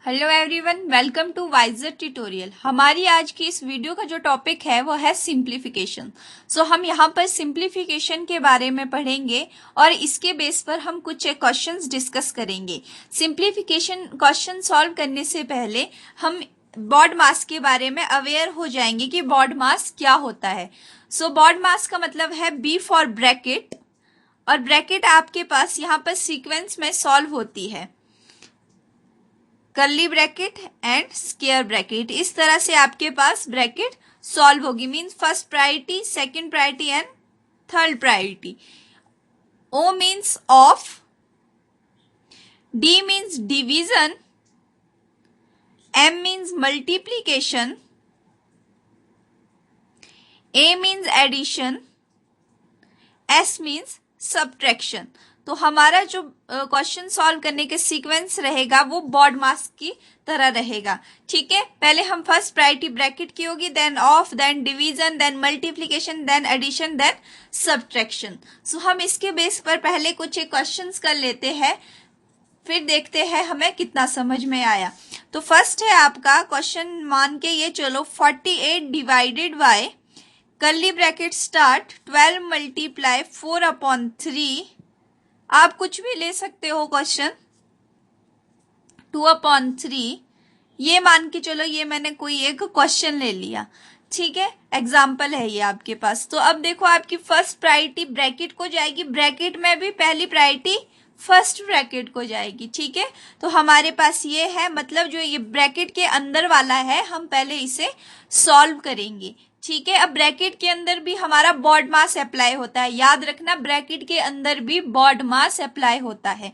Hello everyone, welcome to Wiser tutorial. हमारी आज की इस वीडियो का जो टॉपिक है वो है सिंप्लीफिकेशन। हम यहाँ पर सिंप्लीफिकेशन के बारे में पढ़ेंगे और इसके बेस पर हम कुछ क्वेश्चंस डिस्कस करेंगे। सिंप्लीफिकेशन क्वेश्चन सॉल्व करने से पहले हम बॉड मास के बारे में अवेयर हो जाएंगे कि बॉड मास क्या होता है। बॉड मास का मतलब है बी फॉर ब्रैकेट, और ब्रैकेट आपके पास यहाँ पर सीक्वेंस में सॉल्व होती है, curly bracket and square bracket. इस तरह से आपके पास ब्रैकेट सॉल्व होगी। Means first priority, second priority and third priority. O means of, D means division, M means multiplication, A means addition, S means subtraction. तो हमारा जो क्वेश्चन सॉल्व करने के सीक्वेंस रहेगा वो बॉड मास की तरह रहेगा। ठीक है, पहले हम फर्स्ट प्रायोरिटी ब्रैकेट की होगी, then of, then division, then multiplication, then addition, then subtraction. हम इसके बेस पर पहले कुछ क्वेश्चंस कर लेते हैं, फिर देखते हैं हमें कितना समझ में आया। तो फर्स्ट है आपका क्वेश्चन, मान के ये चलो 48 divided by curly bracket start 12 multiply 4/3। आप कुछ भी ले सकते हो क्वेश्चन, 2/3 ये मान के चलो, ये मैंने कोई एक क्वेश्चन ले लिया। ठीक है, एग्जाम्पल है ये आपके पास। तो अब देखो, आपकी फर्स्ट प्रायोरिटी ब्रैकेट को जाएगी, ब्रैकेट में भी पहली प्रायोरिटी फर्स्ट ब्रैकेट को जाएगी। ठीक है, तो हमारे पास ये है, मतलब जो ये ब्रैकेट के अंदर वाला है हम पहले इसे सॉल्व करेंगे। ठीक है, अब ब्रैकेट के अंदर भी हमारा बॉड मास अप्लाई होता है, याद रखना ब्रैकेट के अंदर भी बॉड मास अप्लाई होता है।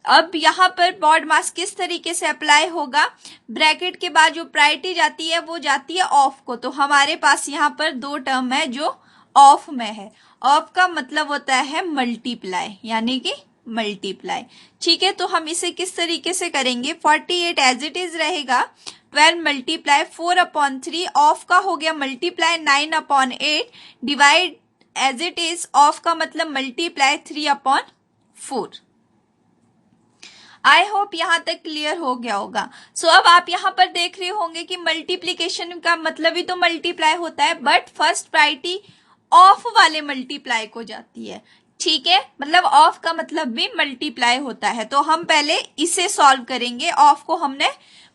अब यहाँ पर बॉड मास किस तरीके से अप्लाई होगा, ब्रैकेट के बाद जो प्रायोरिटी जाती है वो जाती है ऑफ को। तो हमारे पास यहाँ पर दो टर्म है जो ऑफ में है। ऑफ का मतलब होता है मल्टीप्लाई, यानी कि मल्टीप्लाई। ठीक है, तो हम इसे किस तरीके से करेंगे, 48 एज इट इज रहेगा, 12 मल्टीप्लाई 4/3, ऑफ का हो गया multiply 9/8, divide as it is, of का मतलब मल्टीप्लाई 3/4। आई होप यहां तक क्लियर हो गया होगा। अब आप यहां पर देख रहे होंगे कि मल्टीप्लीकेशन का मतलब ही तो मल्टीप्लाई होता है, बट फर्स्ट प्रायोरिटी ऑफ वाले मल्टीप्लाई को जाती है। ठीक है, मतलब ऑफ का मतलब भी मल्टीप्लाई होता है। तो हम पहले इसे सॉल्व करेंगे, ऑफ को हमने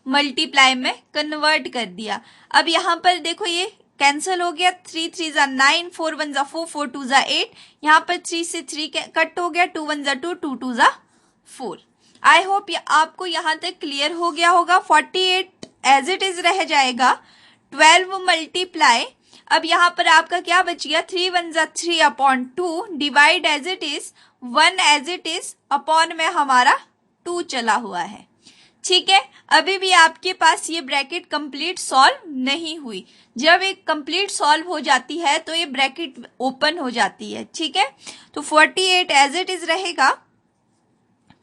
मल्टीप्लाई में कन्वर्ट कर दिया। अब यहां पर देखो ये कैंसिल हो गया, 3 3 जा 9, 4 1 जा 4, 4 2 जा 8, यहाँ पर 3 से 3 कट हो गया, 2 1 जा 2, 2 2 जा 4। आई होप आपको यहां तक क्लियर हो गया होगा। 48 एज इट इज रह जाएगा, 12 मल्टीप्लाई, अब यहां पर आपका क्या बच गया, 3 1 जा 3/2, divide as it is 1 as it is, upon में हमारा 2 चला हुआ है। ठीक है, अभी भी आपके पास ये ब्रैकेट कंप्लीट सॉल्व नहीं हुई। जब एक कंप्लीट सॉल्व हो जाती है तो ये ब्रैकेट ओपन हो जाती है। ठीक है, तो 48 एज इट इज रहेगा,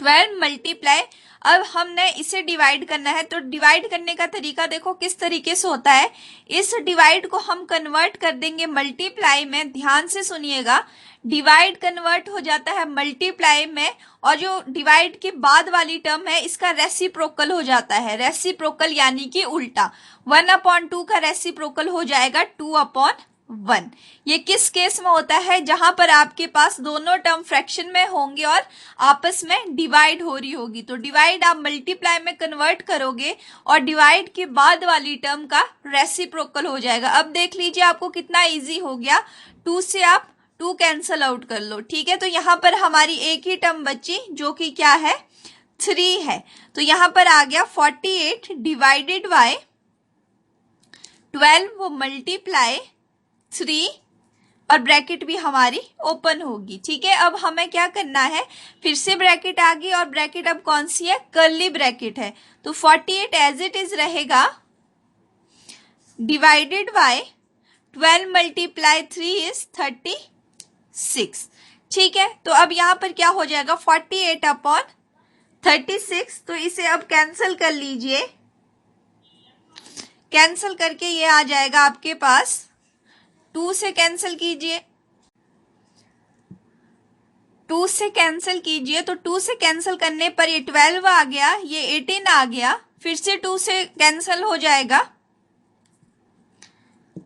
12 मल्टीप्लाई, अब हमने इसे डिवाइड करना है। तो डिवाइड करने का तरीका देखो किस तरीके से होता है, इस डिवाइड को हम कन्वर्ट कर देंगे मल्टीप्लाई में। ध्यान से सुनिएगा, डिवाइड कन्वर्ट हो जाता है मल्टीप्लाई में, और जो डिवाइड के बाद वाली टर्म है इसका रेसिप्रोकल हो जाता है। रेसिप्रोकल यानी कि उल्टा, 1/2 का रेसिप्रोकल हो जाएगा 2/1। ये किस केस में होता है, जहां पर आपके पास दोनों टर्म फ्रैक्शन में होंगे और आपस में डिवाइड हो रही होगी। तो डिवाइड आप मल्टीप्लाई में कन्वर्ट करोगे और डिवाइड के बाद वाली टर्म का रेसिप्रोकल हो जाएगा। अब देख लीजिए आपको कितना इजी हो गया, 2 से आप 2 कैंसल आउट कर लो। ठीक है, तो यहां पर हमारी एक ही टर्म बची जो कि क्या है, 3 है। तो यहां पर आ गया 48 डिवाइडेड बाय 12 वो मल्टीप्लाई 3, और ब्रैकेट भी हमारी ओपन होगी। ठीक है, अब हमें क्या करना है, फिर से ब्रैकेट आ गई, और ब्रैकेट अब कौन सी है, कर्ली ब्रैकेट है। तो 48 एज इट इज रहेगा, डिवाइडेड बाय 12 मल्टीप्लाई 3 इज 36। ठीक है, तो अब यहां पर क्या हो जाएगा, 48/36। तो इसे अब कैंसिल कर लीजिए, कैंसिल करके ये आ जाएगा आपके पास, 2 से कैंसिल कीजिए, 2 से कैंसिल कीजिए, तो 2 से कैंसिल करने पर ये 12 आ गया, ये 18 आ गया, फिर से 2 से कैंसिल हो जाएगा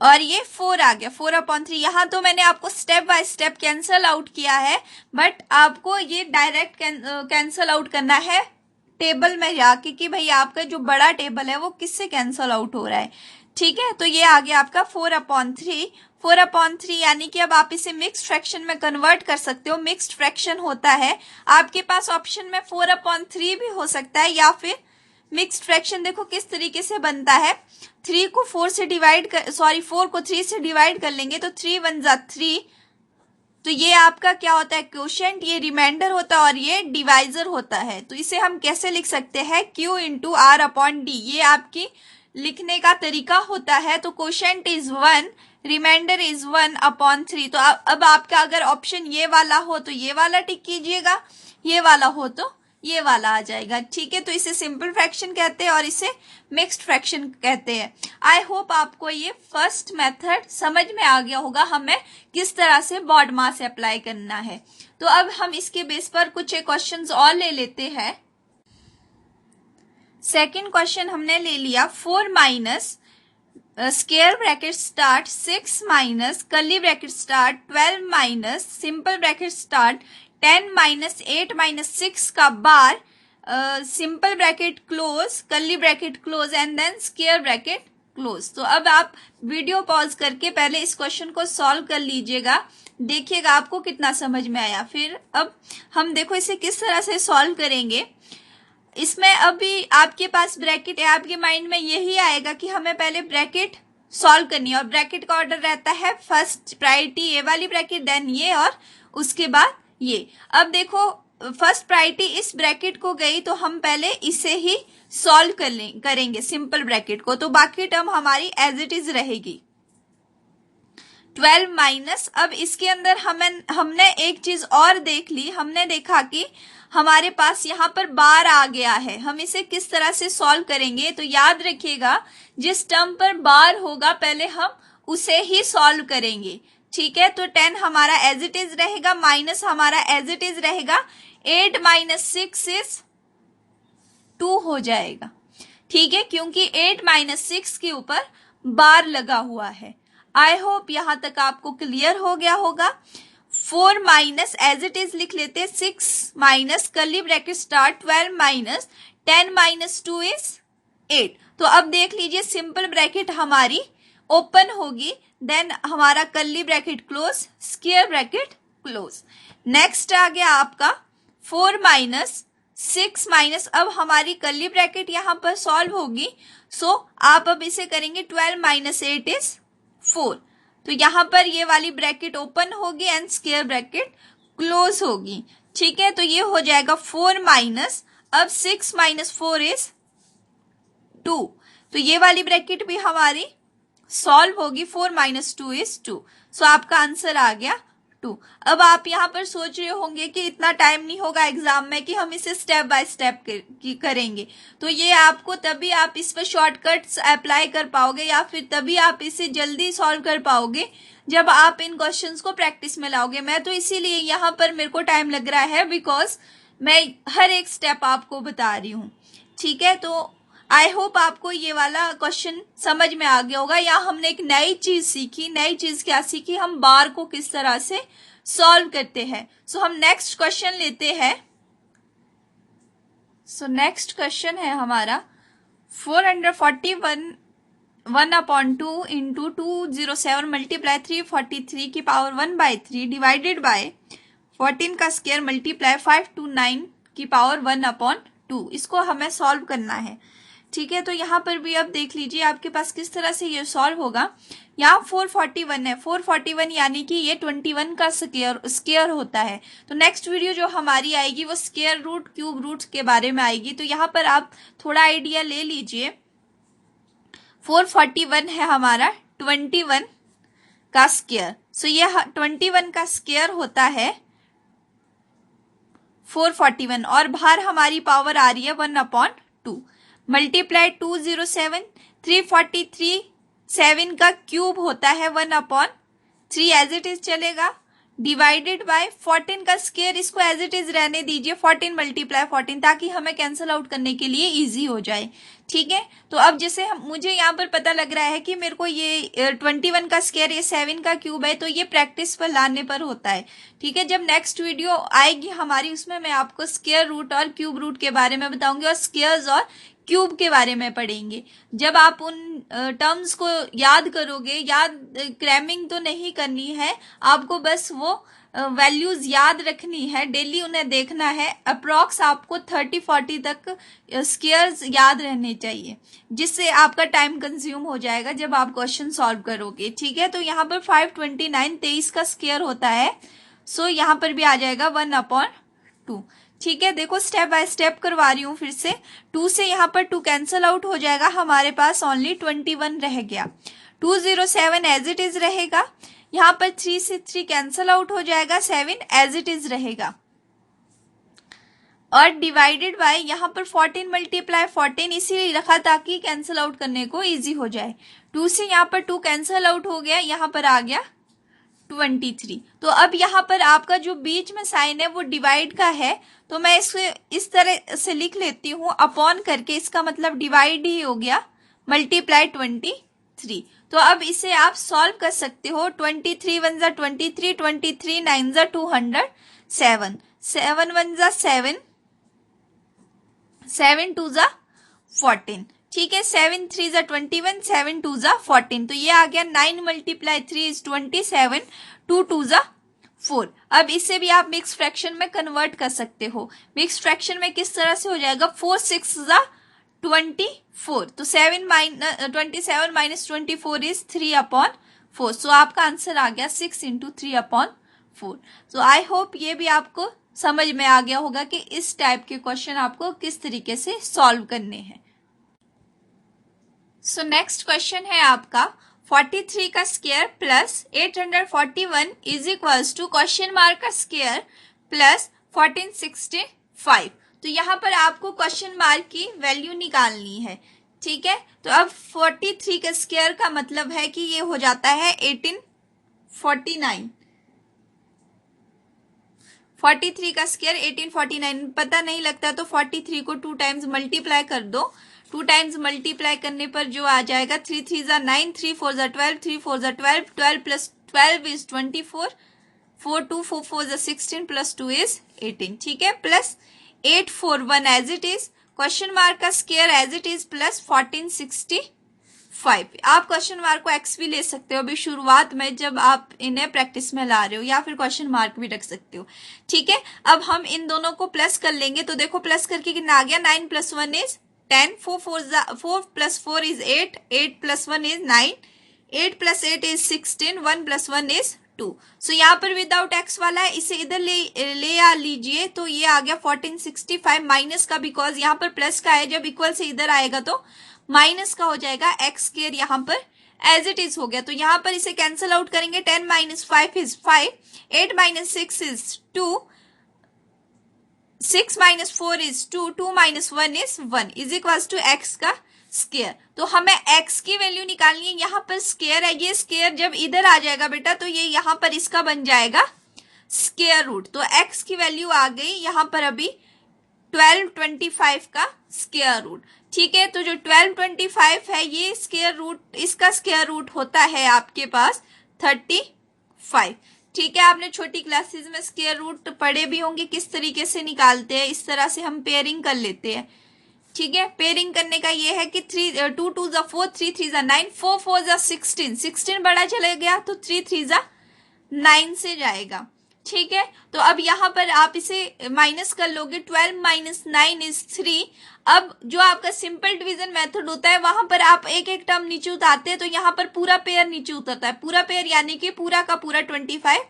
और ये 4 आ गया, 4/3। यहाँ तो मैंने आपको step by step cancel out किया है, बट आपको ये डायरेक्ट कैंसिल आउट करना है टेबल में जाके कि भाई आपका जो बड़ा टेबल है वो किससे कैंसिल आउट हो रहा है। ठीक है, तो ये आ गया आपका 4/3। 4/3 यानी कि अब आप इसे मिक्स्ड फ्रैक्शन में कन्वर्ट कर सकते हो। मिक्स्ड फ्रैक्शन होता है, आपके पास ऑप्शन में 4/3 भी हो सकता है, या फिर मिक्स्ड फ्रैक्शन देखो किस तरीके से बनता है। 3 को 4 से डिवाइड कर, 4 को 3 से डिवाइड कर लेंगे तो 3 1 जा 3, तो ये आपका क्या होता है, क्वोशिएंट, ये रिमाइंडर होता है और ये डिवाइजर होता है। तो इसे हम कैसे लिख सकते हैं, Q इंटू R/D, ये आपकी लिखने का तरीका होता है। तो क्वोशिएंट इज 1, रिमाइंडर इज 1/3। तो अब आपका अगर ऑप्शन ये वाला हो तो ये वाला टिक कीजिएगा, ये वाला हो तो ये वाला आ जाएगा। ठीक है, तो इसे सिंपल फ्रैक्शन कहते हैं और इसे मिक्स्ड फ्रैक्शन कहते हैं। आई होप आपको ये फर्स्ट मेथड समझ में आ गया होगा, हमें किस तरह से बॉड मास अप्लाई करना है। तो अब हम इसके बेस पर कुछ क्वेश्चंस और ले लेते हैं। सेकंड क्वेश्चन हमने ले लिया, 4 minus square bracket start 6 minus curly bracket start 12 minus simple bracket start 10 minus 8 minus 6 का बार simple bracket close curly bracket close and then square bracket close. तो अब आप वीडियो पॉज करके पहले इस क्वेश्चन को सॉल्व कर लीजिएगा, देखिएगा आपको कितना समझ में आया। फिर अब हम देखो इसे किस तरह से सॉल्व करेंगे। इसमें अभी आपके पास ब्रैकेट है, आपके माइंड में यही आएगा कि हमें पहले ब्रैकेट सॉल्व करनी है और ब्रैकेट का ऑर्डर रहता है फर्स्ट प्रायोरिटी ये वाली ब्रैकेट, देन ये और उसके बाद ये। अब देखो फर्स्ट प्रायोरिटी इस ब्रैकेट को गई तो हम पहले इसे ही सॉल्व करेंगे सिंपल ब्रैकेट को, तो बाकी टर्म हमारी एज इट इज रहेगी। 12 माइनस, अब इसके अंदर हमने एक चीज और देख ली, हमने देखा कि हमारे पास यहाँ पर बार आ गया है। हम इसे किस तरह से सॉल्व करेंगे, तो याद रखिएगा जिस टर्म पर बार होगा पहले हम उसे ही सॉल्व करेंगे। ठीक है, तो 10 हमारा एज इट इज रहेगा, माइनस हमारा एज इट इज रहेगा, 8 माइनस 6 इज 2 हो जाएगा। ठीक है, क्योंकि 8 माइनस 6 के ऊपर बार लगा हुआ है। आई होप यहां तक आपको क्लियर हो गया होगा। 4 माइनस एज इट इज लिख लेते हैं, 6 minus curly bracket start 12 minus 10 minus 2 is 8। तो अब देख लीजिए सिंपल ब्रैकेट हमारी ओपन होगी, देन हमारा curly bracket close, square bracket close. Next आ गया आपका 4 माइनस 6 माइनस, अब हमारी कर्ली ब्रैकेट यहां पर सॉल्व होगी, सो आप अब इसे करेंगे 12 माइनस 8 इज 4। तो यहां पर ये वाली ब्रैकेट ओपन होगी एंड स्क्वायर ब्रैकेट क्लोज होगी। ठीक है, तो ये हो जाएगा 4 माइनस, अब 6 माइनस 4 इज 2, तो ये वाली ब्रैकेट भी हमारी सॉल्व होगी, 4 माइनस 2 इज 2। सो आपका आंसर आ गया 2। अब आप यहाँ पर सोच रहे होंगे कि इतना टाइम नहीं होगा एग्जाम में कि हम इसे स्टेप बाय स्टेप करेंगे, तो ये आपको तभी आप इस पर शॉर्टकट्स अप्लाई कर पाओगे या फिर तभी आप इसे जल्दी सॉल्व कर पाओगे जब आप इन क्वेश्चंस को प्रैक्टिस में लाओगे। मैं तो इसीलिए यहाँ पर मेरे को टाइम लग रहा है बिकॉज मैं हर एक स्टेप आपको बता रही हूँ। ठीक है, तो आई होप आपको ये वाला क्वेश्चन समझ में आ गया होगा। यहाँ हमने एक नई चीज सीखी, नई चीज क्या सीखी, हम बार को किस तरह से सॉल्व करते हैं। सो हम नेक्स्ट क्वेश्चन लेते हैं। सो नेक्स्ट क्वेश्चन है हमारा 441 1/2 इंटू 207 मल्टीप्लाई 343 की पावर 1/3 डिवाइडेड बाय 14 का स्क्वायर मल्टीप्लाई 529 की पावर 1/2। इसको हमें सॉल्व करना है। ठीक है, तो यहाँ पर भी अब देख लीजिए आपके पास किस तरह से ये सॉल्व होगा। यहाँ 441 है, 441 यानी कि ये 21 का स्क्वायर होता है। तो नेक्स्ट वीडियो जो हमारी आएगी वो स्क्वायर रूट क्यूब रूट के बारे में आएगी, तो यहाँ पर आप थोड़ा आइडिया ले लीजिए। 441 है हमारा 21 का स्क्वायर, सो ये 21 का स्क्वायर होता है 441 और बाहर हमारी पावर आ रही है 1/2 मल्टीप्लाई 207 343 7 का क्यूब होता है 1/3 एज इट इज चलेगा, डिवाइडेड बाय 14 का स्क्वायर, इसको एज इट इज रहने दीजिए, 14 मल्टीप्लाई 14, ताकि हमें कैंसिल आउट करने के लिए इजी हो जाए। ठीक है, तो अब जैसे मुझे यहाँ पर पता लग रहा है कि मेरे को ये 21 का स्क्वायर ये 7 का क्यूब है, तो ये प्रैक्टिस पर लाने पर होता है। ठीक है, जब नेक्स्ट वीडियो आएगी हमारी, उसमें मैं आपको स्क्वायर रूट और क्यूब रूट के बारे में बताऊंगी और स्क्वायर्स और क्यूब के बारे में पढ़ेंगे। जब आप उन टर्म्स को याद करोगे, याद क्रैमिंग तो नहीं करनी है आपको, बस वो वैल्यूज याद रखनी है, डेली उन्हें देखना है। अप्रॉक्स आपको 30-40 तक स्क्वायर्स याद रहने चाहिए, जिससे आपका टाइम कंज्यूम हो जाएगा जब आप क्वेश्चन सॉल्व करोगे। ठीक है, तो यहाँ पर 529 23 का स्क्वायर होता है, सो यहाँ पर भी आ जाएगा 1/2। ठीक है, देखो स्टेप बाय स्टेप करवा रही हूँ फिर से। 2 से यहाँ पर 2 कैंसल आउट हो जाएगा, हमारे पास ओनली 21 रह गया। 207 एज इट इज रहेगा, यहाँ पर 3 से 3 कैंसल आउट हो जाएगा, 7 एज इट इज रहेगा। और डिवाइडेड बाय यहाँ पर 14 मल्टीप्लाई 14 इसीलिए रखा ताकि कैंसल आउट करने को इजी हो जाए। 2 से यहाँ पर 2 कैंसल आउट हो गया, यहाँ पर आ गया 23। तो अब यहाँ पर आपका जो बीच में साइन है वो डिवाइड का है, तो मैं इसे इस तरह से लिख लेती हूँ अपॉन करके, इसका मतलब डिवाइड ही हो गया, मल्टीप्लाई 23। तो अब इसे आप सॉल्व कर सकते हो। 23 1 जा 23, 23 9 जा 207, 7 1 जा 7, 7 2 जा 14। ठीक है, 7 3 जा 21, 7 2 जा 14, तो ये आ गया 9 मल्टीप्लाई 3 इज 27, 2 2 जा 4। अब इसे भी आप मिक्स फ्रैक्शन में कन्वर्ट कर सकते हो। मिक्स फ्रैक्शन में किस तरह से हो जाएगा, 4 6 जा 24, तो 27 माइनस 24 इज 3/4। सो आपका आंसर आ गया 6 × 3/4। सो आई होप ये भी आपको समझ में आ गया होगा कि इस टाइप के क्वेश्चन आपको किस तरीके से सॉल्व करने हैं। सो नेक्स्ट क्वेश्चन है आपका 43 का square plus 841 is equals to question mark का स्क्वायर प्लस 1465। तो यहाँ पर आपको क्वेश्चन मार्क की वैल्यू निकालनी है। ठीक है, तो अब 43 का स्क्वायर का मतलब है कि ये हो जाता है 1849। 43 का स्क्वायर 1849 पता नहीं लगता तो 43 को 2 टाइम्स मल्टीप्लाई कर दो। 2 टाइम्स मल्टीप्लाई करने पर जो आ जाएगा 3 3 जा 9, 3 4 जा 12, 3 4 जा 12, 12 प्लस 12 इज 24, 4 2 4 4 जा 16 प्लस 2 इज 18। ठीक है, plus 841 as it is, question mark का square as it is plus 1465। आप क्वेश्चन मार्क को एक्स भी ले सकते हो अभी शुरुआत में जब आप इन्हें प्रैक्टिस में ला रहे हो, या फिर क्वेश्चन मार्क भी रख सकते हो। ठीक है, अब हम इन दोनों को प्लस कर लेंगे, तो देखो प्लस करके कितना आ गया, 9 + 1 is 10, 4 + 4 is 8, 8 + 1 is 9, 8 + 8 is 16, 1 + 1 is 2। सो यहाँ पर विदाउट एक्स वाला है, इसे इधर ले आ लीजिए, तो ये आ गया 1465 माइनस का, बिकॉज यहाँ पर प्लस का है, जब इक्वल से इधर आएगा तो माइनस का हो जाएगा। एक्स स्क्वायर यहाँ पर एज इट इज हो गया, तो यहाँ पर इसे कैंसिल आउट करेंगे। 10 - 5 is 5, 8 - 6 is 2, 6 - 4 is 2, 2 - 1 is 1 is equals to X का स्क्वायर। तो हमें x की वैल्यू निकालनी है, यहाँ पर स्क्वायर है, ये स्क्वायर जब इधर आ जाएगा बेटा तो ये यहाँ पर इसका बन जाएगा स्क्वायर रूट। तो x की वैल्यू आ गई यहाँ पर अभी 1225 का स्क्वायर रूट। ठीक है, तो जो 1225 है ये स्क्वायर रूट, इसका स्क्वायर रूट होता है आपके पास 35। ठीक है, आपने छोटी क्लासेस में स्क्वायर रूट पढ़े भी होंगे किस तरीके से निकालते हैं, इस तरह से हम पेयरिंग कर लेते हैं। ठीक है, पेयरिंग करने का ये है कि 2 2 जा 4, 3 3 जा 9, 4 4 जा 16, 16 बड़ा चले गया तो 3 3 जा 9 से जाएगा। ठीक है, तो अब यहाँ पर आप इसे माइनस कर लोगे, 12 - 9 इज 3। अब जो आपका सिंपल डिवीजन मेथड होता है वहां पर आप एक एक टर्म नीचे उतारते हैं, तो यहाँ पर पूरा पेयर नीचे उतरता है, पूरा पेयर यानी कि पूरा का पूरा 25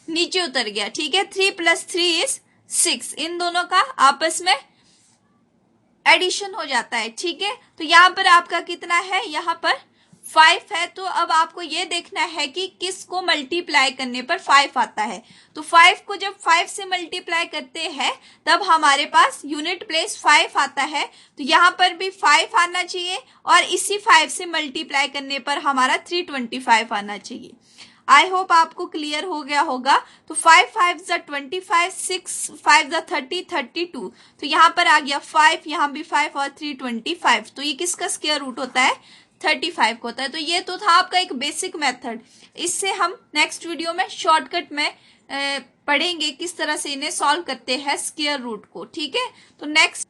नीचे उतर गया। ठीक है, 3 + 3 इज 6, इन दोनों का आपस में एडिशन हो जाता है। ठीक है, तो यहाँ पर आपका कितना है, यहाँ पर 5 है। तो अब आपको ये देखना है कि किसको मल्टीप्लाई करने पर 5 आता है। तो 5 को जब 5 से मल्टीप्लाई करते हैं तब हमारे पास यूनिट प्लेस 5 आता है, तो यहाँ पर भी 5 आना चाहिए और इसी 5 से मल्टीप्लाई करने पर हमारा 325 आना चाहिए। आई होप आपको क्लियर हो गया होगा। तो 5 5 जा 25, 6 5 जा 30, 32। तो यहाँ पर आ गया 5, यहाँ भी 5 और 3 25। तो ये किसका स्क्वायर रूट होता है? 35 होता है। तो ये तो था आपका एक बेसिक मेथड। इससे हम नेक्स्ट वीडियो में शॉर्टकट में पढ़ेंगे किस तरह से इन्हें सॉल्व करते हैं स्क्वायर रूट को। ठीक है, तो next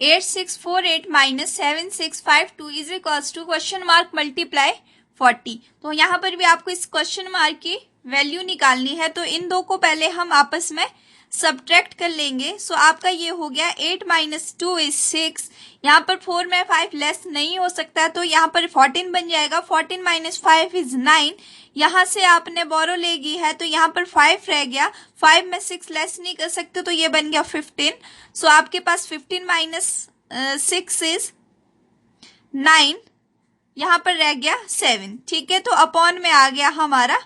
8648 minus 7652 is equals to question mark multiply 40। तो यहाँ पर भी आपको इस क्वेश्चन मार्क की वैल्यू निकालनी है। तो इन दो को पहले हम आपस में सब्ट्रैक्ट कर लेंगे। सो आपका ये हो गया 8 माइनस 2 इज 6। यहाँ पर 4 में 5 लेस नहीं हो सकता, तो यहाँ पर 14 बन जाएगा। 14 माइनस 5 इज 9। यहाँ से आपने बोरो लेगी है तो यहाँ पर 5 रह गया। 5 में 6 लेस नहीं कर सकते, तो ये बन गया 15। सो आपके पास 15 माइनस 6 इज 9। यहाँ पर रह गया 7। ठीक है, तो अपॉन में आ गया हमारा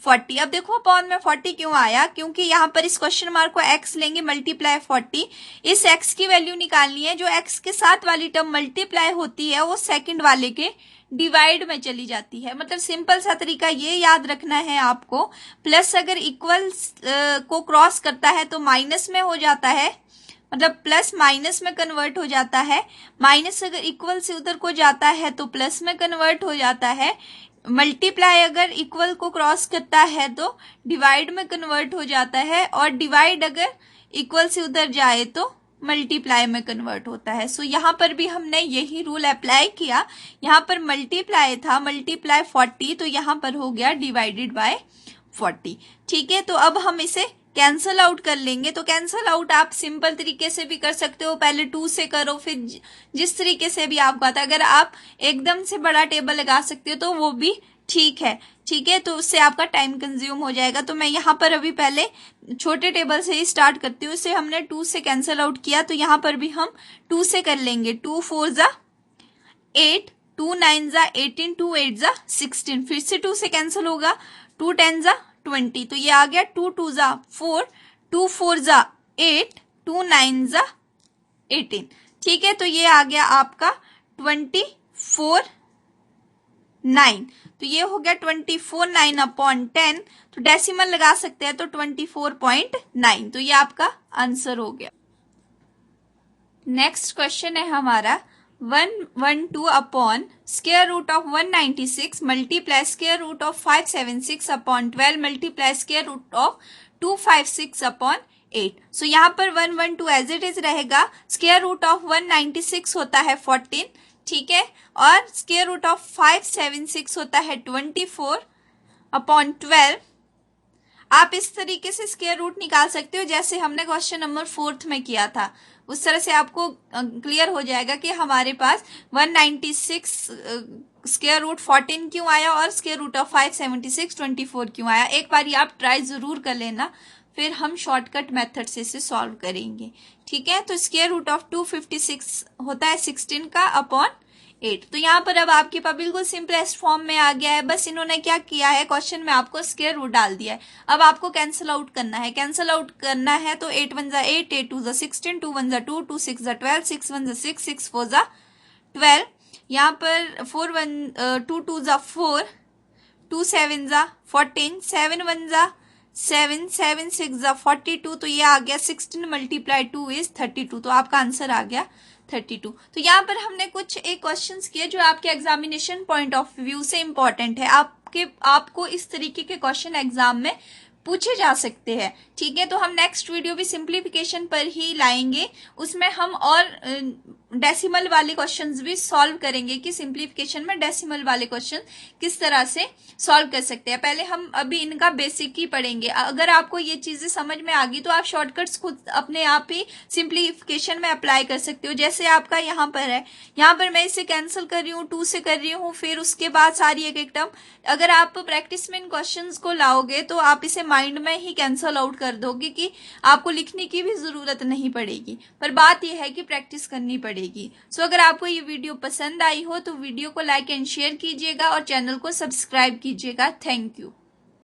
40। अब देखो अपॉन में 40 क्यों आया, क्योंकि यहाँ पर इस क्वेश्चन मार्क को x लेंगे मल्टीप्लाई 40। इस x की वैल्यू निकालनी है। जो x के साथ वाली टर्म मल्टीप्लाई होती है वो सेकंड वाले के डिवाइड में चली जाती है। मतलब सिंपल सा तरीका ये याद रखना है आपको, प्लस अगर इक्वल को क्रॉस करता है तो माइनस में हो जाता है, मतलब प्लस माइनस में कन्वर्ट हो जाता है। माइनस अगर इक्वल से उधर को जाता है तो प्लस में कन्वर्ट हो जाता है। मल्टीप्लाई अगर इक्वल को क्रॉस करता है तो डिवाइड में कन्वर्ट हो जाता है, और डिवाइड अगर इक्वल से उधर जाए तो मल्टीप्लाई में कन्वर्ट होता है। सो यहाँ पर भी हमने यही रूल अप्लाई किया। यहाँ पर मल्टीप्लाई था, मल्टीप्लाई 40, तो यहाँ पर हो गया डिवाइडेड बाय 40। ठीक है, तो अब हम इसे कैंसल आउट कर लेंगे। तो कैंसल आउट आप सिंपल तरीके से भी कर सकते हो, पहले 2 से करो, फिर जिस तरीके से भी आपको आता है। अगर आप एकदम से बड़ा टेबल लगा सकते हो तो वो भी ठीक है। ठीक है, तो उससे आपका टाइम कंज्यूम हो जाएगा। तो मैं यहाँ पर अभी पहले छोटे टेबल से ही स्टार्ट करती हूँ। इसे हमने 2 से कैंसल आउट किया, तो यहाँ पर भी हम 2 से कर लेंगे। 2 4 जा 8, 2 9 जा 18, 2 8 जा 16। फिर से 2 से कैंसिल होगा। 2 10 जा 20, तो ये आ गया 2 2 जा 4, 2 4 जा 8, 2 9 जा 18। ठीक है, तो ये आ गया आपका 24 9। तो ये हो गया 24 9 अपॉन 10। तो डेसिमल लगा सकते हैं, तो 24.9। तो ये आपका आंसर हो गया। नेक्स्ट क्वेश्चन है हमारा 112 upon square root of 196 multiply square root of 576 upon 12 multiply square root of 256 upon 8। So यहाँ पर 112 एज इट इज रहेगा। स्क्वायर रूट ऑफ 196 होता है 14। ठीक है, और स्क्वायर रूट ऑफ 576 होता है 24 अपॉन 12। आप इस तरीके से स्क्वायर रूट निकाल सकते हो जैसे हमने क्वेश्चन नंबर 4 में किया था। उस तरह से आपको क्लियर हो जाएगा कि हमारे पास 196 स्क्वायर रूट 14 क्यों आया और स्क्वायर रूट ऑफ 576 24 क्यों आया। एक बार ये आप ट्राई जरूर कर लेना, फिर हम शॉर्टकट मेथड से इसे सॉल्व करेंगे। ठीक है, तो स्क्वायर रूट ऑफ 256 होता है 16 का अपॉन 8। तो यहाँ पर अब आपके पास बिल्कुल सिंपलेस्ट फॉर्म में आ गया है। बस इन्होंने क्या किया है, क्वेश्चन में आपको स्क्वायर रूट डाल दिया है। अब आपको कैंसिल आउट करना है। कैंसिल आउट करना है तो 8 1 जा 8, 8 2 जा 16, 2 1 जा 2, 2 6 जा 12, 6 1 जा 6, 6 4 जा 12। यहाँ पर 2 2 जा 4, 2 7 जा 14, 7 1 जा 7, 7 6 जा 42। तो ये आ गया 16 मल्टीप्लाई 2 इज 32। तो आपका आंसर आ गया 32। तो यहाँ पर हमने कुछ एक क्वेश्चंस किए जो आपके एग्जामिनेशन पॉइंट ऑफ व्यू से इंपॉर्टेंट है। आपको इस तरीके के क्वेश्चन एग्जाम में पूछे जा सकते हैं। ठीक है, तो हम नेक्स्ट वीडियो भी सिंप्लीफिकेशन पर ही लाएंगे। उसमें हम और डेसिमल वाले क्वेश्चंस भी सॉल्व करेंगे कि सिंप्लीफिकेशन में डेसिमल वाले क्वेश्चन किस तरह से सॉल्व कर सकते हैं। पहले हम अभी इनका बेसिक ही पढ़ेंगे। अगर आपको ये चीजें समझ में आ गई तो आप शॉर्टकट्स खुद अपने आप ही सिंप्लीफिकेशन में अप्लाई कर सकते हो। जैसे आपका यहाँ पर है, यहाँ पर मैं इसे कैंसिल कर रही हूँ, 2 से कर रही हूँ, फिर उसके बाद सारी एक एक टर्म। अगर आप प्रैक्टिस में इन क्वेश्चन को लाओगे तो आप इसे माइंड में ही कैंसिल आउट कर दोगे कि आपको लिखने की भी जरूरत नहीं पड़ेगी। पर बात यह है कि प्रैक्टिस करनी पड़ेगी। सो अगर आपको ये वीडियो पसंद आई हो तो वीडियो को लाइक एंड शेयर कीजिएगा और चैनल को सब्सक्राइब कीजिएगा। Thank you.